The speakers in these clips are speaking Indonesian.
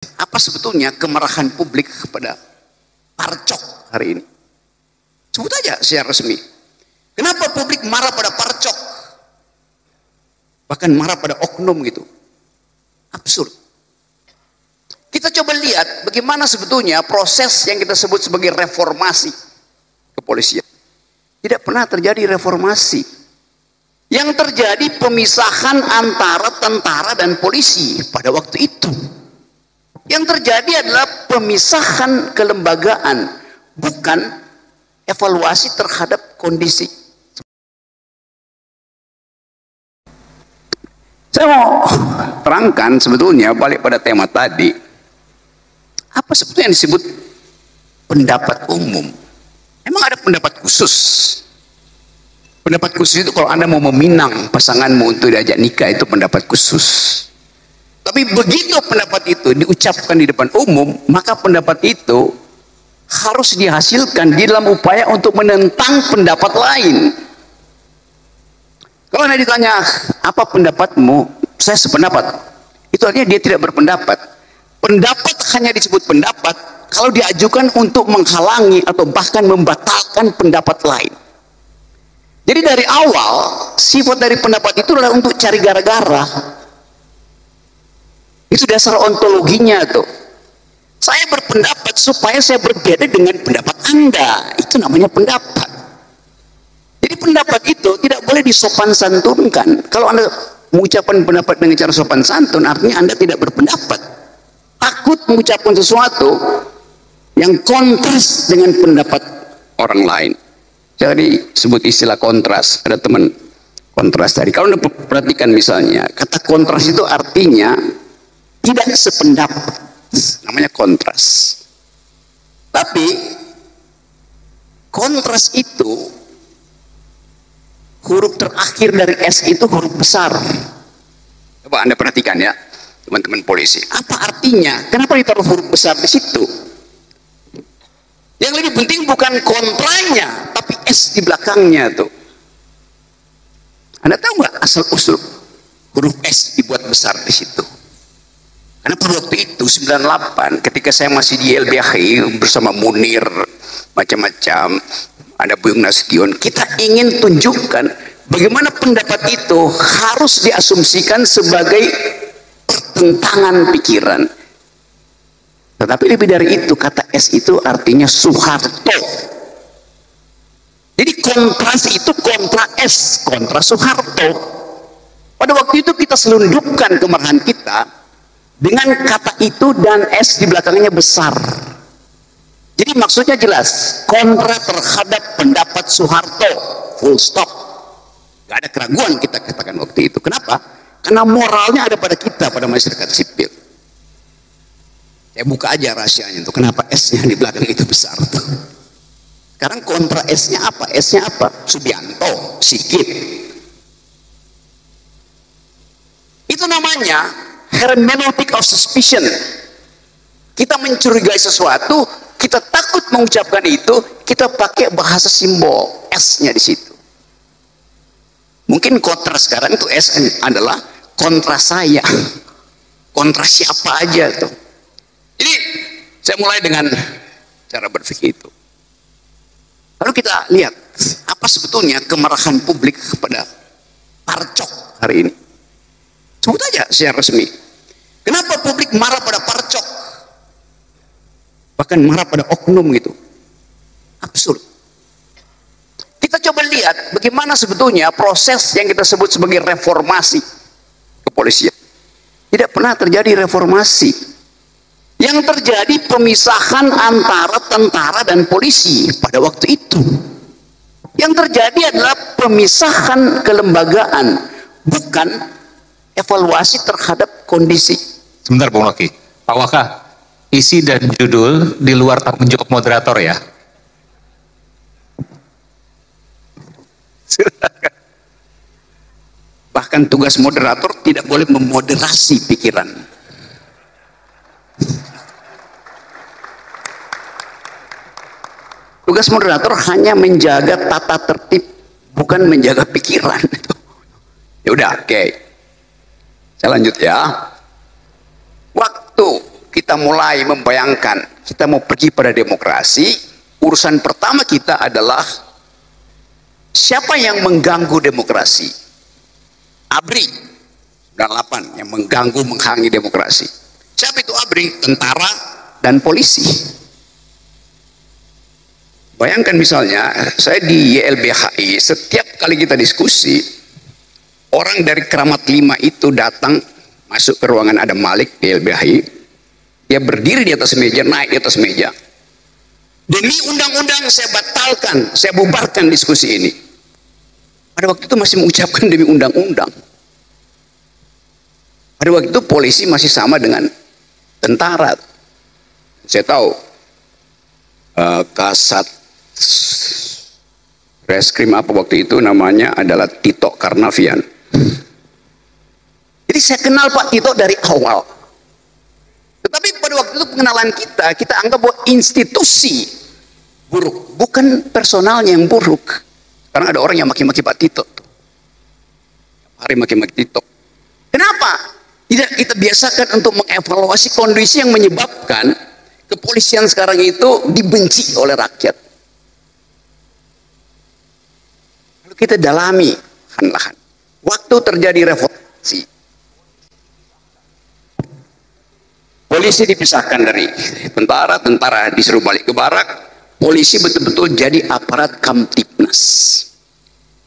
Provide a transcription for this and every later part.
Apa sebetulnya kemarahan publik kepada Parcok hari ini? Sebut aja secara resmi. Kenapa publik marah pada Parcok? Bahkan marah pada oknum gitu. Absurd. Kita coba lihat bagaimana sebetulnya proses yang kita sebut sebagai reformasi kepolisian. Tidak pernah terjadi reformasi. Yang terjadi pemisahan antara tentara dan polisi pada waktu itu. Yang terjadi adalah pemisahan kelembagaan, bukan evaluasi terhadap kondisi. Saya mau terangkan sebetulnya balik pada tema tadi. Apa sebetulnya yang disebut pendapat umum? Emang ada pendapat khusus? Pendapat khusus itu kalau Anda mau meminang pasanganmu untuk diajak nikah, itu pendapat khusus. Tapi begitu pendapat itu diucapkan di depan umum, maka pendapat itu harus dihasilkan di dalam upaya untuk menentang pendapat lain. Kalau Anda ditanya, apa pendapatmu? Saya sependapat. Itu artinya dia tidak berpendapat. Pendapat hanya disebut pendapat kalau diajukan untuk menghalangi atau bahkan membatalkan pendapat lain. Jadi dari awal, sifat dari pendapat itu adalah untuk cari gara-gara. Itu dasar ontologinya tuh. Saya berpendapat supaya saya berbeda dengan pendapat Anda. Itu namanya pendapat. Jadi pendapat itu tidak boleh disopan santunkan. Kalau Anda mengucapkan pendapat dengan cara sopan santun, artinya Anda tidak berpendapat. Takut mengucapkan sesuatu yang kontras dengan pendapat orang lain. Jadi sebut istilah kontras. Ada teman kontras tadi. Kalau Anda perhatikan misalnya, kata kontras itu artinya tidak sependapat, namanya kontras. Tapi kontras itu huruf terakhir dari S itu huruf besar. Coba Anda perhatikan ya, teman-teman polisi. Apa artinya? Kenapa ditaruh huruf besar di situ? Yang lebih penting bukan kontranya, tapi S di belakangnya tuh. Anda tahu nggak asal usul huruf S dibuat besar di situ? Karena pada waktu itu 98 ketika saya masih di LBH bersama Munir macam-macam, ada Buyung Nasution, kita ingin tunjukkan bagaimana pendapat itu harus diasumsikan sebagai pertentangan pikiran. Tetapi lebih dari itu, kata S itu artinya Soeharto. Jadi kontras itu kontra S, kontra Soeharto. Pada waktu itu kita selundupkan kemarahan kita dengan kata itu dan S di belakangnya besar. Jadi maksudnya jelas, kontra terhadap pendapat Soeharto, full stop. Gak ada keraguan kita katakan waktu itu. Kenapa? Karena moralnya ada pada kita, pada masyarakat sipil. Saya buka aja rahasianya itu, kenapa S-nya di belakang itu besar. Sekarang kontra S-nya apa? S-nya apa? Subianto, Sigit. Itu namanya hermeneutic of suspicion. Kita mencurigai sesuatu, kita takut mengucapkan itu, kita pakai bahasa simbol S-nya di situ. Mungkin kontra sekarang itu S adalah kontra saya, kontra siapa aja tuh. Jadi saya mulai dengan cara berpikir itu. Lalu kita lihat apa sebetulnya kemarahan publik kepada Parcok hari ini. Sebut aja secara resmi. Kenapa publik marah pada Parcok? Bahkan marah pada oknum gitu. Absurd. Kita coba lihat bagaimana sebetulnya proses yang kita sebut sebagai reformasi kepolisian. Tidak pernah terjadi reformasi. Yang terjadi pemisahan antara tentara dan polisi pada waktu itu. Yang terjadi adalah pemisahan kelembagaan, bukan evaluasi terhadap kondisi. Sebentar Bung Loki, Pak Waka, isi dan judul di luar tanggung jawab moderator ya. Bahkan tugas moderator tidak boleh memoderasi pikiran. Tugas moderator hanya menjaga tata tertib, bukan menjaga pikiran. Ya udah, oke. Saya lanjut ya. Waktu kita kita mulai membayangkan kita mau pergi pada demokrasi, urusan pertama kita adalah siapa yang mengganggu demokrasi? ABRI 98 yang mengganggu, menghalangi demokrasi. Siapa itu ABRI? Tentara dan polisi. Bayangkan misalnya, saya di YLBHI, setiap kali kita diskusi, orang dari Keramat 5 itu datang, masuk ke ruangan Adam Malik di YLBHI, dia berdiri di atas meja, naik di atas meja. Demi undang-undang saya batalkan, saya bubarkan diskusi ini. Pada waktu itu masih mengucapkan demi undang-undang. Pada waktu itu polisi masih sama dengan tentara. Saya tahu Kasat Reskrim apa waktu itu namanya adalah Tito Karnavian. Jadi saya kenal Pak Tito dari awal. Tetapi pada waktu itu pengenalan kita anggap bahwa institusi buruk, bukan personalnya yang buruk. Karena ada orang yang maki-maki Pak Tito. Hari maki-maki Tito. Kenapa? Tidak kita biasakan untuk mengevaluasi kondisi yang menyebabkan kepolisian sekarang itu dibenci oleh rakyat. Lalu kita dalami lahan-lahan. Waktu terjadi reformasi, polisi dipisahkan dari tentara, tentara disuruh balik ke barak, polisi betul-betul jadi aparat Kamtibnas.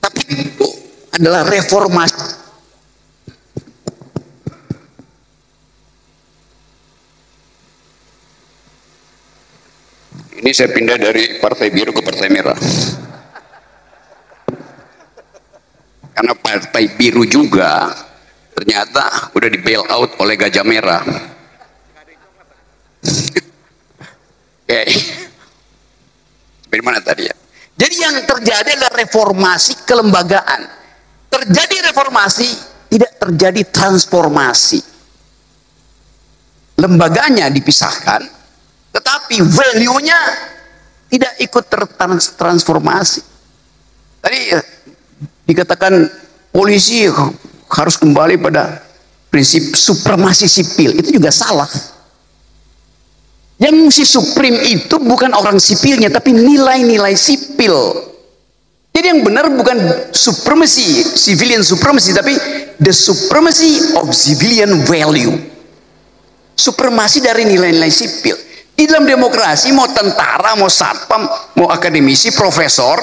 Tapi itu adalah reformasi. Ini saya pindah dari Partai Biru ke Partai Merah. Karena Partai Biru juga ternyata udah di bail out oleh Gajah Merah. Oke. Dari mana tadi ya? Jadi yang terjadi adalah reformasi kelembagaan. Terjadi reformasi, tidak terjadi transformasi. Lembaganya dipisahkan, tetapi value-nya tidak ikut tertransformasi. Tadi dikatakan polisi harus kembali pada prinsip supremasi sipil. Itu juga salah. Yang mesti supreme itu bukan orang sipilnya, tapi nilai-nilai sipil. Jadi yang benar bukan supremacy, civilian supremacy, tapi the supremacy of civilian value. Supremasi dari nilai-nilai sipil. Di dalam demokrasi, mau tentara, mau satpam, mau akademisi, profesor,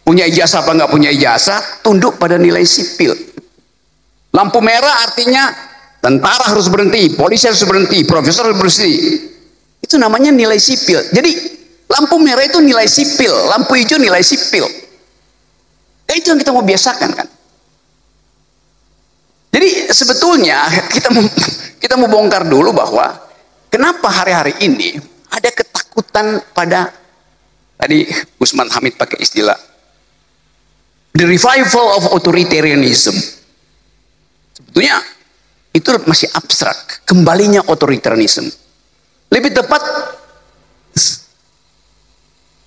punya ijazah apa nggak punya ijazah, tunduk pada nilai sipil. Lampu merah artinya tentara harus berhenti, polisi harus berhenti, profesor harus berhenti. Itu namanya nilai sipil. Jadi lampu merah itu nilai sipil, lampu hijau nilai sipil. Itu yang kita mau biasakan kan. Jadi sebetulnya kita mau bongkar dulu bahwa kenapa hari-hari ini ada ketakutan pada, tadi Usman Hamid pakai istilah the revival of authoritarianism. Sebetulnya itu masih abstrak, kembalinya otoritarianisme. Lebih tepat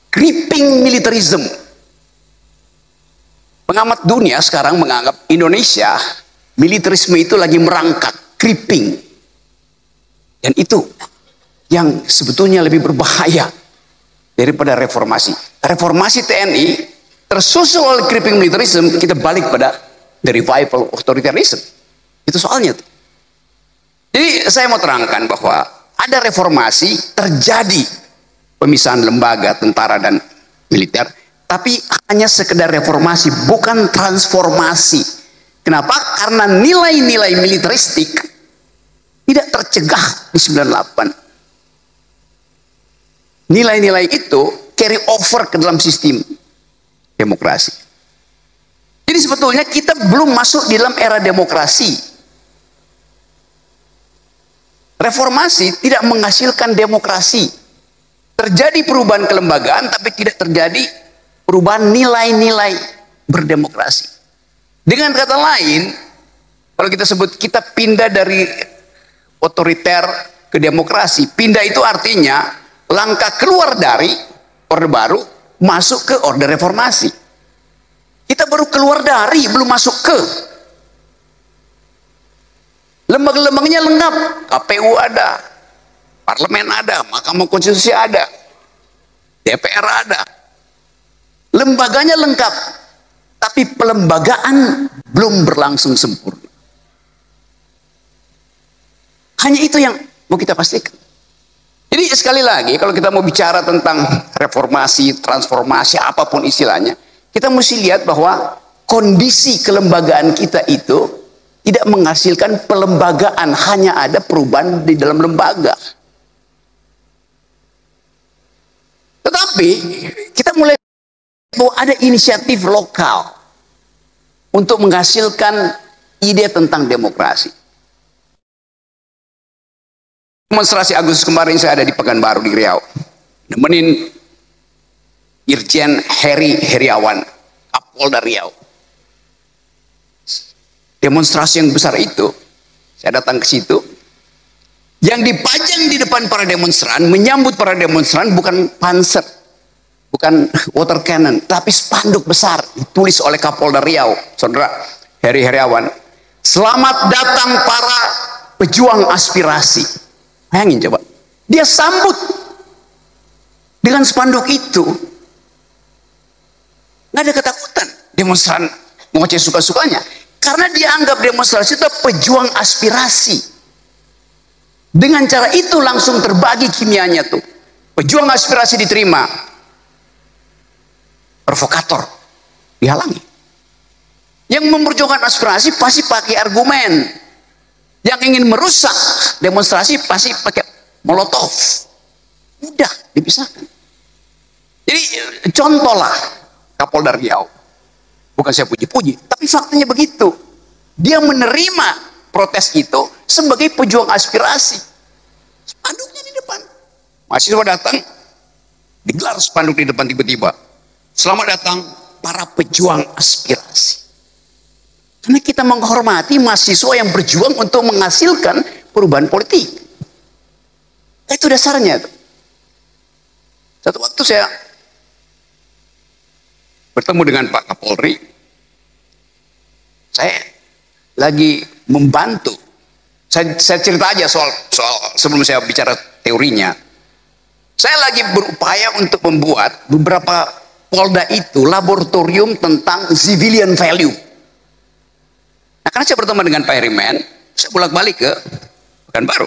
creeping militarism. Pengamat dunia sekarang menganggap Indonesia militerisme itu lagi merangkak, creeping. Dan itu yang sebetulnya lebih berbahaya daripada reformasi. Reformasi TNI tersusul oleh creeping militarism, kita balik pada the revival of authoritarianism. Itu soalnya tuh. Jadi saya mau terangkan bahwa ada reformasi, terjadi pemisahan lembaga tentara dan militer, tapi hanya sekedar reformasi, bukan transformasi. Kenapa? Karena nilai-nilai militeristik tidak tercegah di 98. Nilai-nilai itu carry over ke dalam sistem demokrasi. Jadi sebetulnya kita belum masuk di dalam era demokrasi. Reformasi tidak menghasilkan demokrasi. Terjadi perubahan kelembagaan, tapi tidak terjadi perubahan nilai-nilai berdemokrasi. Dengan kata lain, kalau kita sebut kita pindah dari otoriter ke demokrasi, pindah itu artinya langkah keluar dari orde baru masuk ke orde reformasi. Kita baru keluar dari, belum masuk ke. Lembaga-lembaganya lengkap, KPU ada, Parlemen ada, Mahkamah Konstitusi ada, DPR ada. Lembaganya lengkap, tapi pelembagaan belum berlangsung sempurna. Hanya itu yang mau kita pastikan. Jadi sekali lagi, kalau kita mau bicara tentang reformasi, transformasi, apapun istilahnya, kita mesti lihat bahwa kondisi kelembagaan kita itu tidak menghasilkan pelembagaan, hanya ada perubahan di dalam lembaga. Tetapi kita mulai bahwa ada inisiatif lokal untuk menghasilkan ide tentang demokrasi. Demonstrasi Agustus kemarin saya ada di Pekanbaru di Riau, nemenin Irjen Heri Heriawan, Kapolda Riau. Demonstrasi yang besar itu, saya datang ke situ. Yang dipajang di depan para demonstran, menyambut para demonstran bukan panser, bukan water cannon, tapi spanduk besar ditulis oleh Kapolda Riau, Saudara Heri Heriawan. Selamat datang para pejuang aspirasi. Bayangin coba, dia sambut dengan spanduk itu. Nggak ada ketakutan. Demonstran ngoceh suka-sukanya, karena dia anggap demonstrasi itu pejuang aspirasi. Dengan cara itu langsung terbagi kimianya tuh. Pejuang aspirasi diterima, provokator dihalangi. Yang memperjuangkan aspirasi pasti pakai argumen. Yang ingin merusak demonstrasi pasti pakai molotov. Mudah dipisahkan. Jadi contohlah Kapolda Riau. Bukan saya puji-puji, tapi faktanya begitu. Dia menerima protes itu sebagai pejuang aspirasi. Spanduknya di depan. Mahasiswa datang, digelar spanduk di depan tiba-tiba. Selamat datang para pejuang aspirasi. Karena kita menghormati mahasiswa yang berjuang untuk menghasilkan perubahan politik. Itu dasarnya. Satu waktu saya bertemu dengan Pak Kapolri. Saya lagi membantu. Saya cerita aja soal sebelum saya bicara teorinya. Saya lagi berupaya untuk membuat beberapa Polda itu laboratorium tentang civilian value. Nah, karena saya bertemu dengan Pak Herimen, saya bolak-balik ke Pekanbaru.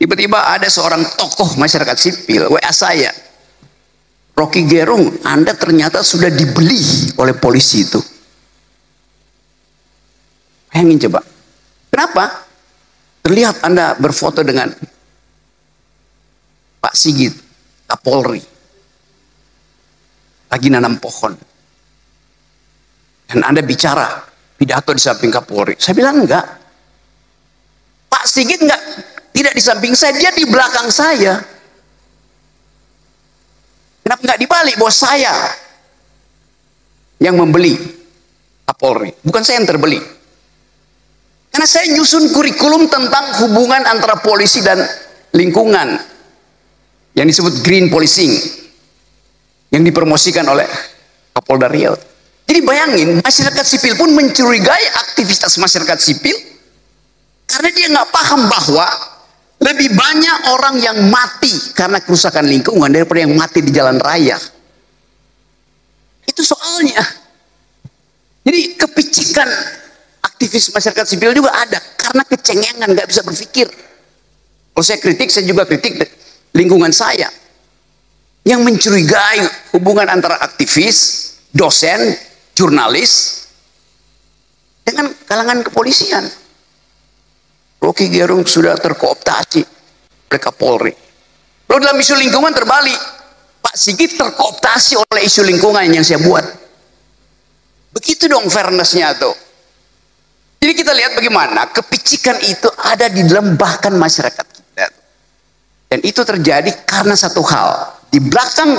Tiba-tiba ada seorang tokoh masyarakat sipil WA saya, Rocky Gerung, Anda ternyata sudah dibeli oleh polisi itu. Bayangin coba, kenapa? Terlihat Anda berfoto dengan Pak Sigit, Kapolri, lagi nanam pohon, dan Anda bicara pidato di samping Kapolri. Saya bilang enggak, Pak Sigit enggak, tidak di samping saya, dia di belakang saya. Kenapa enggak dibalik bahwa saya yang membeli Kapolri, bukan saya yang terbeli? Karena saya nyusun kurikulum tentang hubungan antara polisi dan lingkungan yang disebut green policing, yang dipromosikan oleh Kapolda Riau. Jadi bayangin, masyarakat sipil pun mencurigai aktivitas masyarakat sipil karena dia nggak paham bahwa lebih banyak orang yang mati karena kerusakan lingkungan daripada yang mati di jalan raya. Itu soalnya. Jadi kepicikan aktivis masyarakat sipil juga ada karena kecengengan, nggak bisa berpikir. Kalau saya kritik, saya juga kritik lingkungan saya yang mencurigai hubungan antara aktivis, dosen, jurnalis dengan kalangan kepolisian. Rocky Gerung sudah terkooptasi oleh Kapolri. Lalu dalam isu lingkungan terbalik, Pak Sigit terkooptasi oleh isu lingkungan yang saya buat. Begitu dong fairnessnya tuh. Jadi kita lihat bagaimana kepicikan itu ada di dalam bahkan masyarakat kita. Dan itu terjadi karena satu hal. Di belakang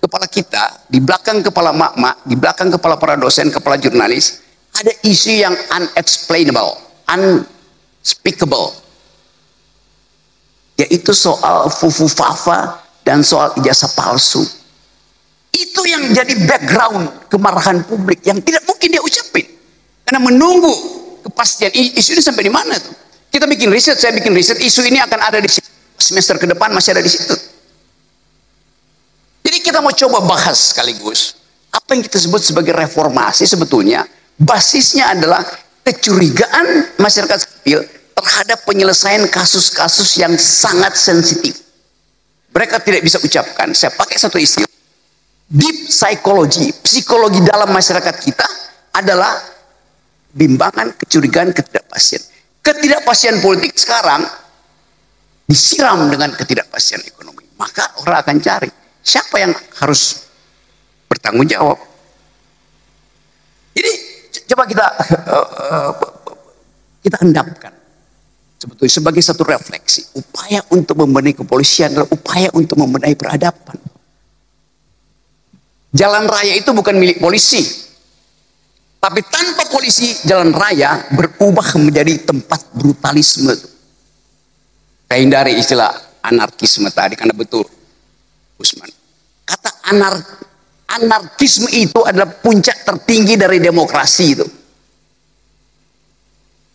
kepala kita, di belakang kepala mak-mak, di belakang kepala para dosen, kepala jurnalis, ada isu yang unexplainable, unspeakable. Yaitu soal fufu-fafa dan soal ijazah palsu. Itu yang jadi background kemarahan publik yang tidak mungkin dia ucapin. Karena menunggu kepastian isu ini sampai di mana tuh. Kita bikin riset, saya bikin riset, isu ini akan ada di semester ke depan masih ada di situ. Jadi kita mau coba bahas sekaligus apa yang kita sebut sebagai reformasi. Sebetulnya basisnya adalah kecurigaan masyarakat sipil terhadap penyelesaian kasus-kasus yang sangat sensitif. Mereka tidak bisa ucapkan. Saya pakai satu istilah, deep psychology, psikologi dalam masyarakat kita adalah bimbangan, kecurigaan, ketidakpastian. Ketidakpastian politik sekarang disiram dengan ketidakpastian ekonomi. Maka orang akan cari siapa yang harus bertanggung jawab. Jadi coba kita endapkan sebetulnya sebagai satu refleksi. Upaya untuk membenahi kepolisian adalah upaya untuk membenahi peradaban. Jalan raya itu bukan milik polisi, tapi tanpa polisi jalan raya berubah menjadi tempat brutalisme. Saya hindari istilah anarkisme tadi karena betul Usman, kata anarkisme itu adalah puncak tertinggi dari demokrasi itu.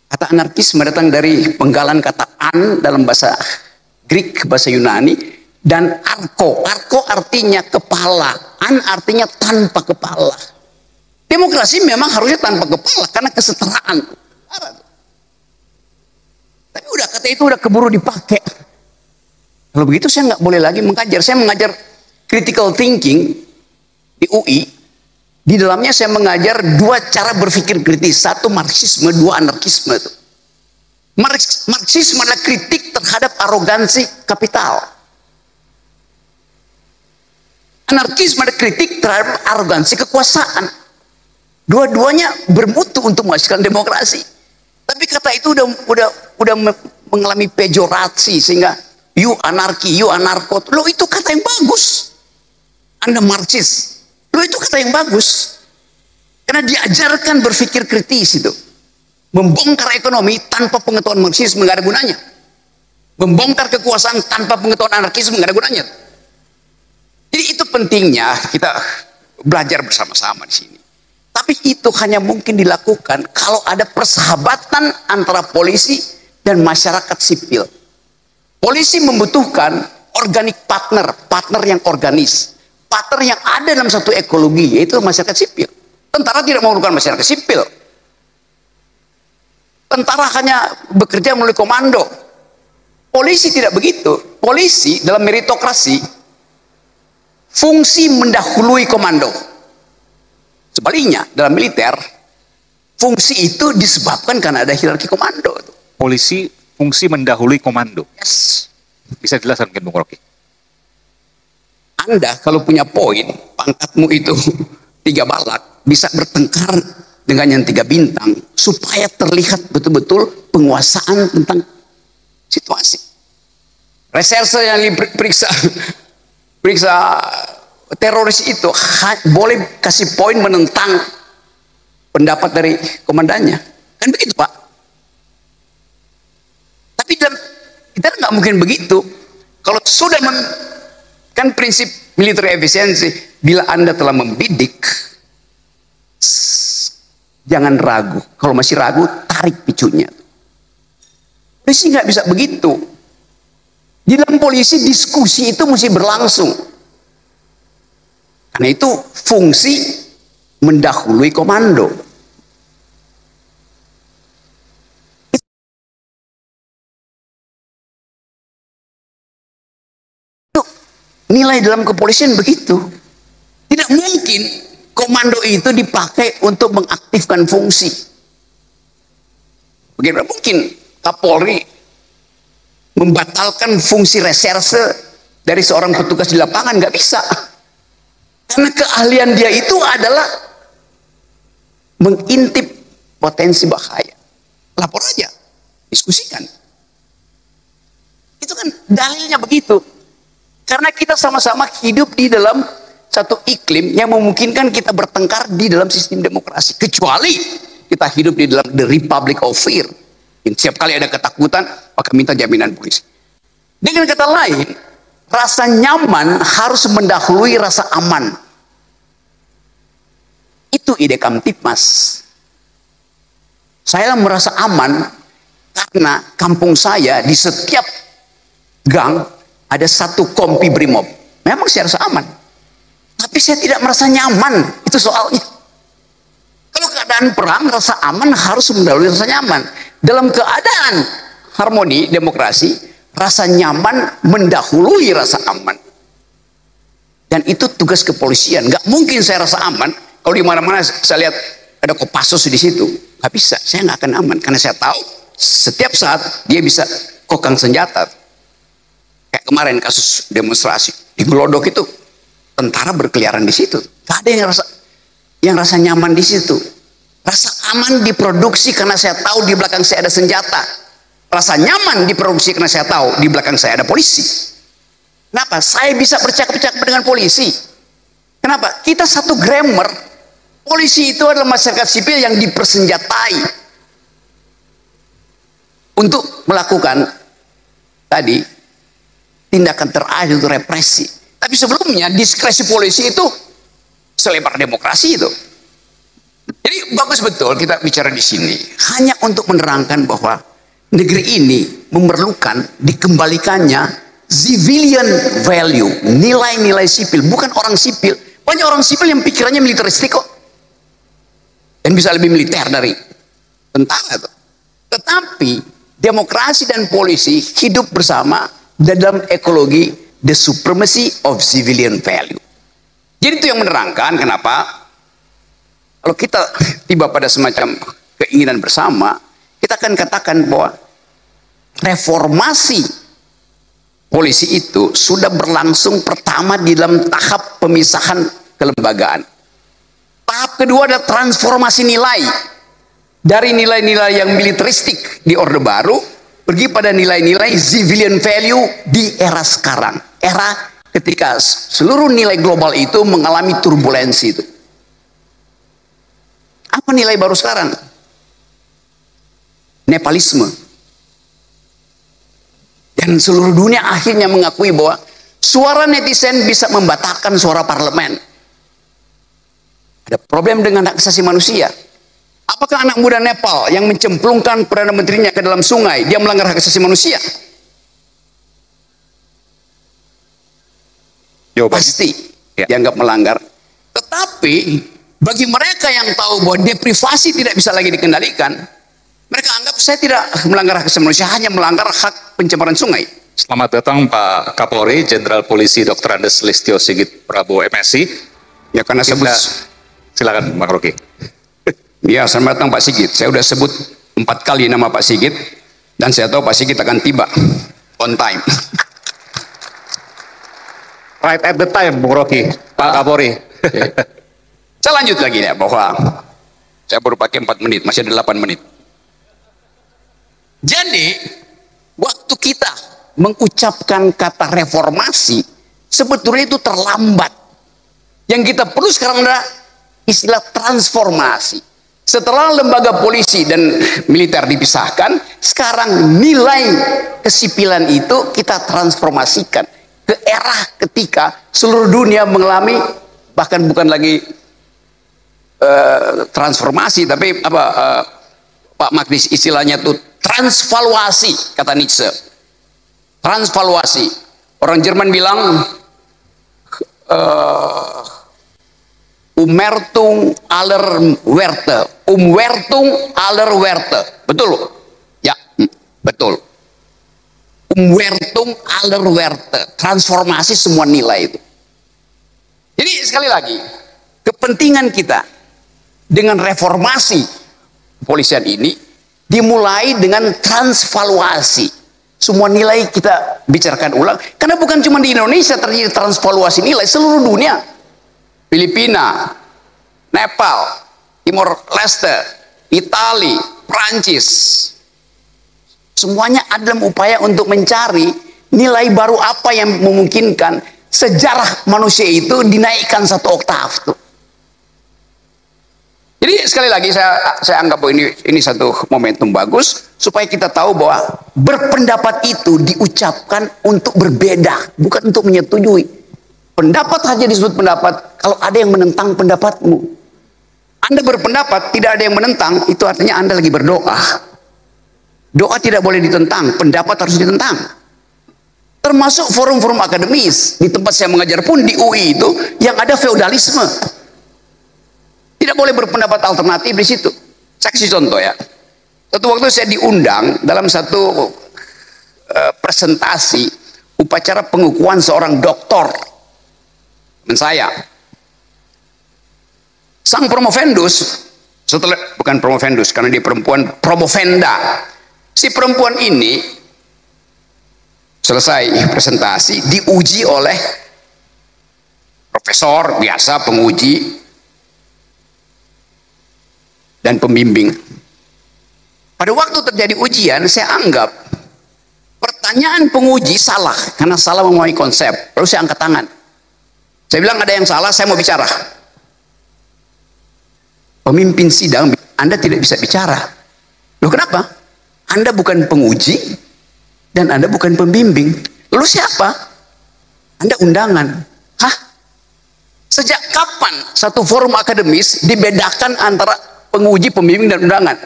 Kata anarkisme datang dari penggalan kata an dalam bahasa Greek, bahasa Yunani, dan arko. Arko artinya kepala, an artinya tanpa kepala. Demokrasi memang harusnya tanpa kepala karena kesetaraan. Tapi udah kata itu udah keburu dipakai. Kalau begitu saya nggak boleh lagi mengajar. Saya mengajar critical thinking di UI. Di dalamnya saya mengajar dua cara berpikir kritis. Satu Marxisme, dua anarkisme. Marxisme adalah kritik terhadap arogansi kapital. Anarkisme adalah kritik terhadap arogansi kekuasaan. Dua-duanya bermutu untuk menghasilkan demokrasi. Tapi kata itu udah mengalami pejorasi sehingga you anarki, you anarko. Loh itu kata yang bagus. Anda Marxis. Loh itu kata yang bagus. Karena diajarkan berpikir kritis itu. Membongkar ekonomi tanpa pengetahuan Marxisme nggak ada gunanya. Membongkar kekuasaan tanpa pengetahuan anarkisme nggak ada gunanya. Jadi itu pentingnya kita belajar bersama-sama di sini. Tapi itu hanya mungkin dilakukan kalau ada persahabatan antara polisi dan masyarakat sipil. Polisi membutuhkan organic partner yang organis. Partner yang ada dalam satu ekologi, yaitu masyarakat sipil. Tentara tidak memerlukan masyarakat sipil. Tentara hanya bekerja melalui komando. Polisi tidak begitu. Polisi dalam meritokrasi, fungsi mendahului komando. Sebaliknya, dalam militer, fungsi itu disebabkan karena ada hierarki komando. Polisi fungsi mendahului komando. Yes. Bisa jelaskan mungkin Bung Rocky? Anda kalau punya poin, pangkatmu itu 3 balak, bisa bertengkar dengan yang 3 bintang, supaya terlihat betul-betul penguasaan tentang situasi. Reserse yang diperiksa teroris itu boleh kasih poin menentang pendapat dari komandannya. Kan begitu Pak. Tapi kita nggak mungkin begitu. Kalau sudah kan prinsip military efisiensi, bila Anda telah membidik, jangan ragu. Kalau masih ragu, tarik picunya. Polisi nggak bisa begitu. Di dalam polisi diskusi itu mesti berlangsung. Karena itu fungsi mendahului komando. Nilai dalam kepolisian begitu. Tidak mungkin komando itu dipakai untuk mengaktifkan fungsi. Bagaimana mungkin Kapolri membatalkan fungsi reserse dari seorang petugas di lapangan? Nggak bisa. Karena keahlian dia itu adalah mengintip potensi bahaya. Lapor aja, diskusikan. Itu kan dalilnya begitu. Karena kita sama-sama hidup di dalam satu iklim yang memungkinkan kita bertengkar di dalam sistem demokrasi. Kecuali kita hidup di dalam the republic of fear. Setiap kali ada ketakutan, maka minta jaminan polisi. Dengan kata lain, rasa nyaman harus mendahului rasa aman. Itu ide Kamtipmas. Saya merasa aman karena kampung saya di setiap gang ada satu kompi brimob. Memang saya rasa aman, tapi saya tidak merasa nyaman. Itu soalnya. Kalau keadaan perang, rasa aman harus mendahului rasa nyaman. Dalam keadaan harmoni demokrasi, rasa nyaman mendahului rasa aman. Dan itu tugas kepolisian. Nggak mungkin saya rasa aman kalau di mana-mana saya lihat ada Kopassus di situ. Nggak bisa, saya nggak akan aman karena saya tahu setiap saat dia bisa kokang senjata. Kayak kemarin kasus demonstrasi di Glodok itu, tentara berkeliaran di situ. Nggak ada yang rasa nyaman di situ. Rasa aman diproduksi karena saya tahu di belakang saya ada senjata. Rasa nyaman diproduksi karena saya tahu di belakang saya ada polisi. Kenapa? Saya bisa bercakap-cakap dengan polisi. Kenapa? Kita satu grammar. Polisi itu adalah masyarakat sipil yang dipersenjatai untuk melakukan tadi tindakan terakhir itu represi. Tapi sebelumnya diskresi polisi itu selebar demokrasi itu. Jadi bagus betul kita bicara di sini hanya untuk menerangkan bahwa negeri ini memerlukan dikembalikannya civilian value, nilai-nilai sipil, bukan orang sipil. Banyak orang sipil yang pikirannya militeristik kok, dan bisa lebih militer dari tentara itu. Tetapi demokrasi dan polisi hidup bersama dalam ekologi the supremacy of civilian value. Jadi itu yang menerangkan kenapa kalau kita tiba pada semacam keinginan bersama, kita akan katakan bahwa reformasi polisi itu sudah berlangsung pertama di dalam tahap pemisahan kelembagaan. Tahap kedua adalah transformasi nilai dari nilai-nilai yang militeristik di Orde Baru pergi pada nilai-nilai civilian value di era sekarang, era ketika seluruh nilai global itu mengalami turbulensi itu. Apa nilai baru sekarang? Nepalisme. Dan seluruh dunia akhirnya mengakui bahwa suara netizen bisa membatalkan suara parlemen. Ada problem dengan hak asasi manusia. Apakah anak muda Nepal yang mencemplungkan Perdana Menterinya ke dalam sungai, dia melanggar hak asasi manusia? Pasti dianggap melanggar. Tetapi bagi mereka yang tahu bahwa deprivasi tidak bisa lagi dikendalikan, mereka anggap saya tidak melanggar hak asasi manusia, hanya melanggar hak pencemaran sungai. Selamat datang Pak Kapolri, Jenderal Polisi Dr. Andes Listio Sigit Prabowo MSI. Ya karena silakan Pak Rocky. Ya, selamat datang Pak Sigit. Saya sudah sebut 4 kali nama Pak Sigit, dan saya tahu Pak Sigit akan tiba on time. Right at the time, Bung Rocky, Pak Kapolri. Okay. Saya lanjut lagi ya, bahwa saya baru pakai 4 menit, masih ada 8 menit. Jadi, waktu kita mengucapkan kata reformasi, sebetulnya itu terlambat. Yang kita perlu sekarang adalah istilah transformasi. Setelah lembaga polisi dan militer dipisahkan, sekarang nilai kesipilan itu kita transformasikan ke era ketika seluruh dunia mengalami, bahkan bukan lagi transformasi, tapi apa Pak Magdis istilahnya itu transvaluasi, kata Nietzsche. Transvaluasi. Orang Jerman bilang Umwertung aller Werte. Umwertung aller Werte. Betul? Ya, betul. Umwertung aller Werte. Transformasi semua nilai itu. Jadi sekali lagi, kepentingan kita dengan reformasi kepolisian ini dimulai dengan transvaluasi. Semua nilai kita bicarakan ulang. Karena bukan cuma di Indonesia terjadi transvaluasi nilai, seluruh dunia. Filipina, Nepal, Timor Leste, Italia, Prancis, semuanya ada dalam upaya untuk mencari nilai baru apa yang memungkinkan sejarah manusia itu dinaikkan 1 oktav tuh. Jadi sekali lagi saya anggap bahwa ini satu momentum bagus supaya kita tahu bahwa berpendapat itu diucapkan untuk berbeda, bukan untuk menyetujui. Pendapat saja disebut pendapat kalau ada yang menentang pendapatmu. Anda berpendapat tidak ada yang menentang, itu artinya Anda lagi berdoa. Doa tidak boleh ditentang, pendapat harus ditentang. Termasuk forum-forum akademis. Di tempat saya mengajar pun di UI itu yang ada feodalisme. Tidak boleh berpendapat alternatif di situ. Saya kasih contoh ya. Satu waktu saya diundang dalam satu presentasi upacara pengukuhan seorang doktor. Dan saya, sang promovendus, bukan promovendus karena dia perempuan, promovenda. Si perempuan ini selesai presentasi diuji oleh profesor biasa, penguji dan pembimbing. Pada waktu terjadi ujian, saya anggap pertanyaan penguji salah karena salah memahami konsep. Lalu saya angkat tangan. Saya bilang ada yang salah, saya mau bicara. Pemimpin sidang, Anda tidak bisa bicara. Loh kenapa? Anda bukan penguji dan Anda bukan pembimbing. Lalu siapa? Anda undangan. Hah? Sejak kapan satu forum akademis dibedakan antara penguji, pembimbing, dan undangan?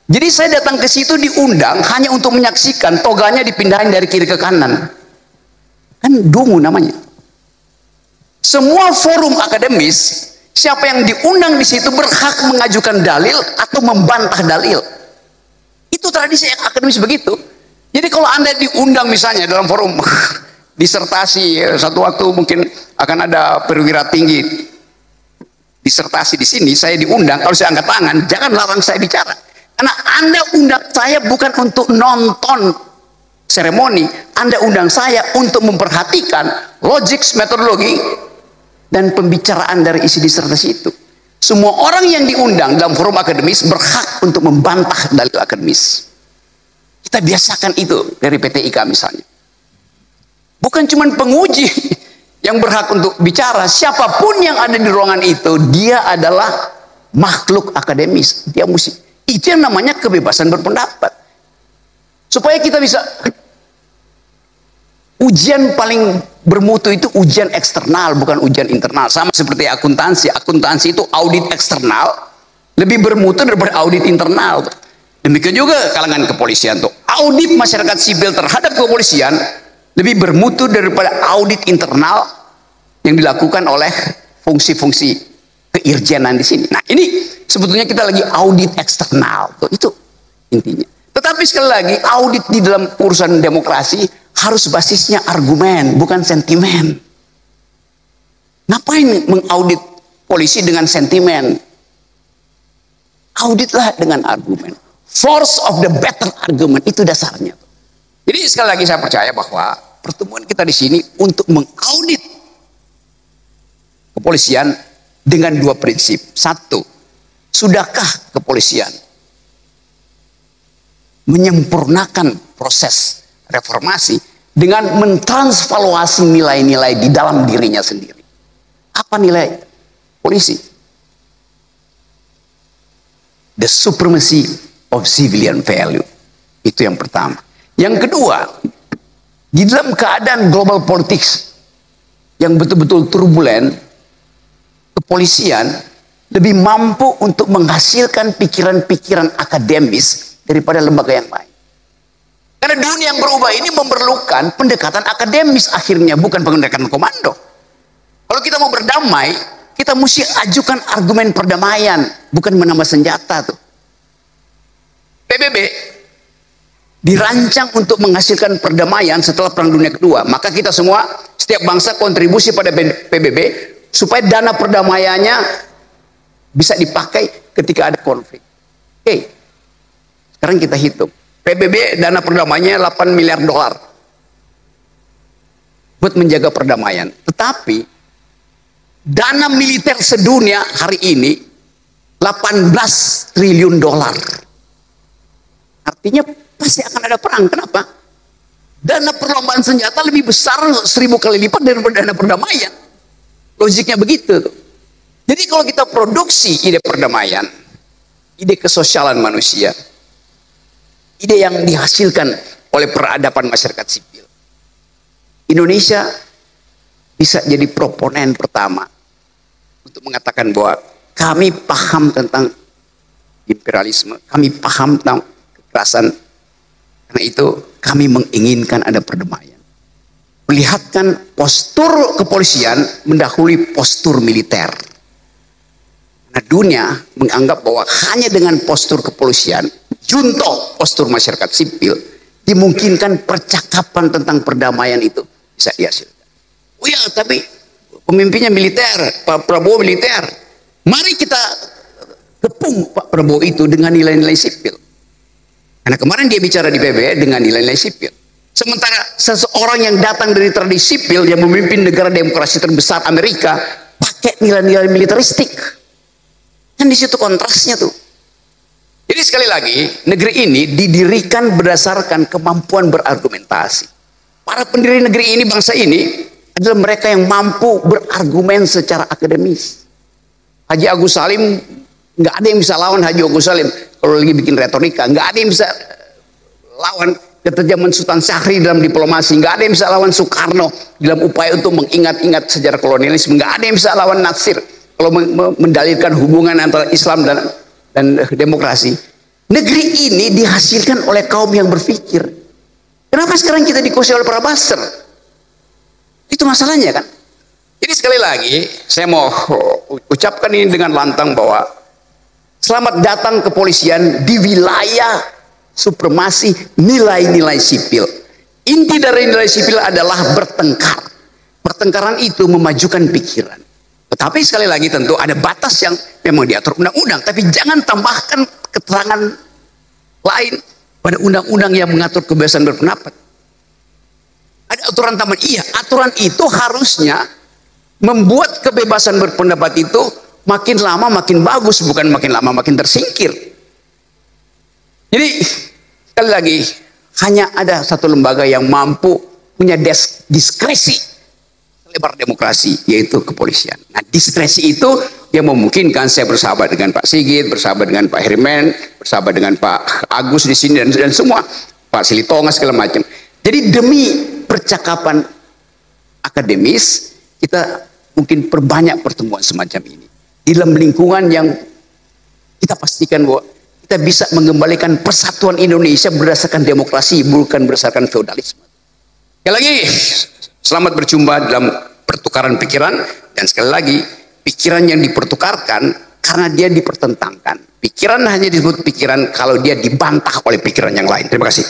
Jadi saya datang ke situ diundang hanya untuk menyaksikan, toganya dipindahin dari kiri ke kanan. Kan dungu namanya. Semua forum akademis, siapa yang diundang di situ berhak mengajukan dalil atau membantah dalil. Itu tradisi akademis begitu. Jadi kalau Anda diundang misalnya dalam forum disertasi, satu waktu mungkin akan ada perwira tinggi disertasi di sini, saya diundang, kalau saya angkat tangan, jangan larang saya bicara. Karena Anda undang saya bukan untuk nonton seremoni, Anda undang saya untuk memperhatikan logik, metodologi, dan pembicaraan dari isi disertasi itu. Semua orang yang diundang dalam forum akademis berhak untuk membantah dalil akademis. Kita biasakan itu dari PTIK misalnya. Bukan cuma penguji yang berhak untuk bicara, siapapun yang ada di ruangan itu, dia adalah makhluk akademis. Dia mesti. Itu yang namanya kebebasan berpendapat. Supaya kita bisa, ujian paling bermutu itu ujian eksternal, bukan ujian internal. Sama seperti akuntansi. Akuntansi itu audit eksternal lebih bermutu daripada audit internal. Demikian juga kalangan kepolisian tuh. Audit masyarakat sipil terhadap kepolisian lebih bermutu daripada audit internal yang dilakukan oleh fungsi-fungsi keirjenan di sini. Nah, ini sebetulnya kita lagi audit eksternal. Tuh, itu intinya. Tetapi sekali lagi, audit di dalam urusan demokrasi harus basisnya argumen, bukan sentimen. Ngapain mengaudit polisi dengan sentimen? Auditlah dengan argumen. Force of the better argument, itu dasarnya. Jadi sekali lagi saya percaya bahwa pertemuan kita di sini untuk mengaudit kepolisian dengan dua prinsip. Satu, sudahkah kepolisian menyempurnakan proses reformasi dengan mentransvaluasi nilai-nilai di dalam dirinya sendiri? Apa nilai polisi? The supremacy of civilian value. Itu yang pertama. Yang kedua, di dalam keadaan global politics yang betul-betul turbulen, kepolisian lebih mampu untuk menghasilkan pikiran-pikiran akademis daripada lembaga yang lain. Karena dunia yang berubah ini memerlukan pendekatan akademis akhirnya, bukan pendekatan komando. Kalau kita mau berdamai, kita mesti ajukan argumen perdamaian, bukan menambah senjata tuh. PBB dirancang untuk menghasilkan perdamaian setelah Perang Dunia Kedua. Maka kita semua, setiap bangsa kontribusi pada PBB supaya dana perdamaiannya bisa dipakai ketika ada konflik. Oke, sekarang kita hitung. PBB dana perdamaiannya 8 miliar dolar buat menjaga perdamaian. Tetapi dana militer sedunia hari ini 18 triliun dolar. Artinya pasti akan ada perang. Kenapa? Dana perlombaan senjata lebih besar 1000 kali lipat daripada dana perdamaian. Logiknya begitu. Jadi kalau kita produksi ide perdamaian, ide kesosialan manusia, ide yang dihasilkan oleh peradaban masyarakat sipil, Indonesia bisa jadi proponen pertama untuk mengatakan bahwa kami paham tentang imperialisme, kami paham tentang kekerasan, karena itu kami menginginkan ada perdamaian. melihatkan postur kepolisian mendahului postur militer. Nah, dunia menganggap bahwa hanya dengan postur kepolisian, junto postur masyarakat sipil, dimungkinkan percakapan tentang perdamaian itu bisa dihasilkan. Oh ya, tapi pemimpinnya militer, Pak Prabowo militer. Mari kita kepung Pak Prabowo itu dengan nilai-nilai sipil. Karena kemarin dia bicara di PBB dengan nilai-nilai sipil. Sementara seseorang yang datang dari tradisi sipil yang memimpin negara demokrasi terbesar Amerika pakai nilai-nilai militeristik. Kan di situ kontrasnya tuh. Jadi sekali lagi, negeri ini didirikan berdasarkan kemampuan berargumentasi. Para pendiri negeri ini, bangsa ini adalah mereka yang mampu berargumen secara akademis. Haji Agus Salim, nggak ada yang bisa lawan Haji Agus Salim kalau lagi bikin retorika. Nggak ada yang bisa lawan keterjaman Sultan Syahrir dalam diplomasi. Nggak ada yang bisa lawan Soekarno dalam upaya untuk mengingat-ingat sejarah kolonialisme. Nggak ada yang bisa lawan Natsir kalau mendalilkan hubungan antara Islam dan demokrasi. Negeri ini dihasilkan oleh kaum yang berpikir. Kenapa sekarang kita dikuasai oleh para buzzer? Itu masalahnya kan. Jadi sekali lagi saya mau ucapkan ini dengan lantang bahwa selamat datang kepolisian di wilayah supremasi nilai-nilai sipil. Inti dari nilai sipil adalah bertengkar. Pertengkaran itu memajukan pikiran. Tetapi sekali lagi tentu ada batas yang memang diatur undang-undang. Tapi jangan tambahkan keterangan lain pada undang-undang yang mengatur kebebasan berpendapat. Ada aturan tambahan. Iya, aturan itu harusnya membuat kebebasan berpendapat itu makin lama makin bagus, bukan makin lama makin tersingkir. Jadi sekali lagi, hanya ada satu lembaga yang mampu punya diskresi lebar demokrasi, yaitu kepolisian. Nah, diskresi itu yang memungkinkan saya bersahabat dengan Pak Sigit, bersahabat dengan Pak Herman, bersahabat dengan Pak Agus di sini dan semua, Pak Silitonga segala macam. Jadi demi percakapan akademis kita mungkin perbanyak pertemuan semacam ini di dalam lingkungan yang kita pastikan bahwa kita bisa mengembalikan persatuan Indonesia berdasarkan demokrasi, bukan berdasarkan feodalisme. Sekali lagi, selamat berjumpa dalam pertukaran pikiran, dan sekali lagi, pikiran yang dipertukarkan karena dia dipertentangkan. Pikiran hanya disebut pikiran kalau dia dibantah oleh pikiran yang lain. Terima kasih.